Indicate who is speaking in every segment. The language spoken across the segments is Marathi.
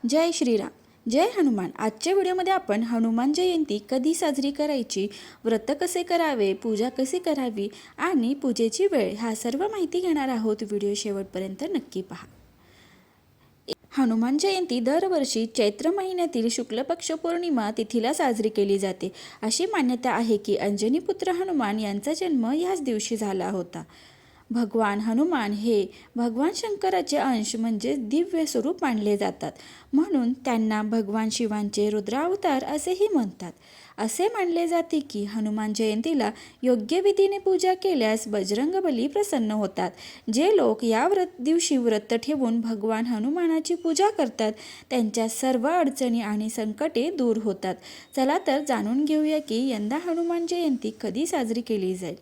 Speaker 1: जय श्रीराम, जय हनुमान। आजच्या व्हिडिओमध्ये आपण हनुमान जयंती कधी साजरी करायची, व्रत कसे करावे, पूजा कशी करावी आणि पूजेची वेळ ह्या सर्व माहिती घेणार आहोत। व्हिडिओ शेवटपर्यंत नक्की पहा। हनुमान जयंती दरवर्षी चैत्र महिन्यातील शुक्ल पक्ष पौर्णिमा तिथीला साजरी केली जाते। अशी मान्यता आहे की अंजनी पुत्र हनुमान यांचा जन्म याच दिवशी झाला होता। भगवान हनुमान हे भगवान शंकराचे अंश म्हणजे दिव्य स्वरूप मानले जातात, म्हणून त्यांना भगवान शिवांचे रुद्रावतार असेही म्हणतात। असे मानले जाते की हनुमान जयंतीला योग्य विधीने पूजा केल्यास बजरंगबली प्रसन्न होतात। जे लोक या दिवशी व्रत ठेवून भगवान हनुमानाची पूजा करतात त्यांच्या सर्व अडचणी आणि संकटे दूर होतात। चला तर जाणून घेऊया की यंदा हनुमान जयंती कधी साजरी केली जाईल।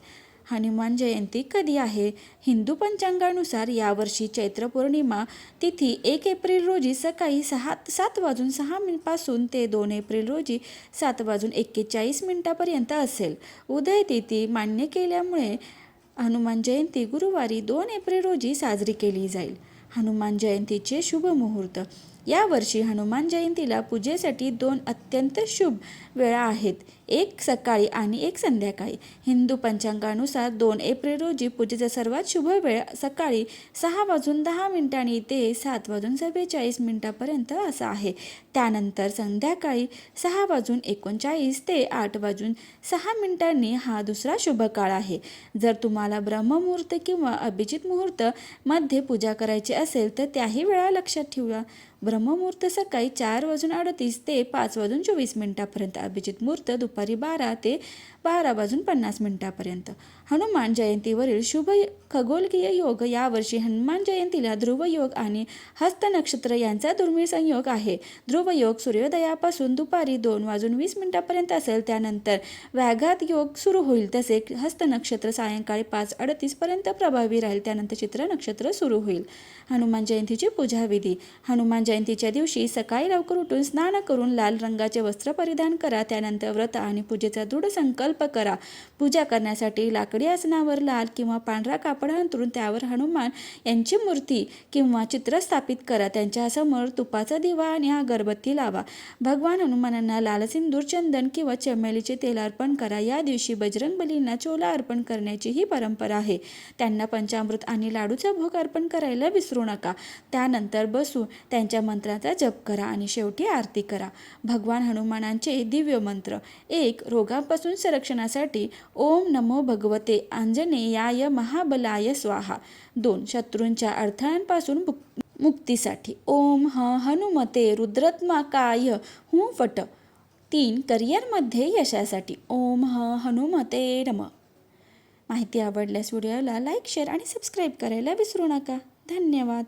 Speaker 1: हनुमान जयंती कधी आहे? हिंदू पंचांगानुसार यावर्षी चैत्र पौर्णिमा तिथी 1 एप्रिल रोजी सकाळी 7:06 पासून ते 2 एप्रिल रोजी 7:41 पर्यंत असेल। उदय तिथी मान्य केल्यामुळे हनुमान जयंती गुरुवारी 2 एप्रिल रोजी साजरी केली जाईल। हनुमान जयंतीचे शुभ मुहूर्त। यावर्षी हनुमान जयंतीला पूजेसाठी 2 अत्यंत शुभ वेळा आहेत, एक सकाळी आणि एक संध्याकाळी। हिंदू पंचांगानुसार 2 एप्रिल रोजी पूजेचा सर्वात शुभ वेळ सकाळी 6:10 ते 7:44 पर्यंत असा आहे। त्यानंतर संध्याकाळी 6:39 ते 8:06 हा दुसरा शुभ काळ आहे। जर तुम्हाला ब्रह्ममुहूर्त किंवा अभिजित मुहूर्त मध्ये पूजा करायची असेल तर त्याही वेळा लक्षात ठेवा। ब्रह्ममुहूर्त सकाळी 4:38 ते 5:24 पर्यंत, अभिजित मुहूर्त दुपारी 12 ते 12:50 पर्यंत। हनुमान जयंतीवरील शुभ खगोलकीय योग। यावर्षी हनुमान जयंतीला ध्रुव योग आणि हस्त नक्षत्र यांचा दुर्मिळ संयोग आहे। ध्रुव योग सूर्योदयापासून दुपारी 2:20 पर्यंत असेल, त्यानंतर व्याघात योग सुरू होईल। तसेच हस्त नक्षत्र सायंकाळी 5:38 पर्यंत प्रभावी राहील, त्यानंतर चित्रा नक्षत्र सुरू होईल। हनुमान जयंतीची पूजा विधी। हनुमान जयंतीच्या दिवशी सकाळी लवकर उठून स्नान करून लाल रंगाचे वस्त्र परिधान करा। त्यानंतर व्रत आणि पूजेचा दृढ संकल्प करा। पूजा करण्यासाठी लाकडी आसनावर लाल किंवा पांढरा कापड अंथरून त्यावर हनुमान यांची मूर्ती किंवा चित्र स्थापित करा। त्यांच्यासमोर तुपाचा दिवा आणि अगरबत्ती लावा। भगवान हनुमानांना लाल सिंदूर, चंदन किंवा चमेलीचे तेल अर्पण करा। या दिवशी बजरंगबलींना चोला अर्पण करण्याची ही परंपरा आहे। त्यांना पंचामृत आणि लाडूचा भोग अर्पण करायला विसरू नका। त्यानंतर बसून त्यांच्या मंत्राचा जप करा आणि शेवटी आरती करा। भगवान हनुमानांचे दिव्य मंत्र। 1. रोगांपासून संरक्षणासाठी ओम नमो भगवते आंजनेयाय महाबलाय स्वाहा। 2. शत्रूंच्या अडथळ्यांपासून मुक्तीसाठी ओम हनुमते रुद्रात्मकाय हुं फट। 3. करिअरमध्ये यशासाठी ओम हनुमते नमः। माहिती आवडल्यास व्हिडिओला लाईक, शेअर आणि सबस्क्राईब करायला विसरू नका। धन्यवाद।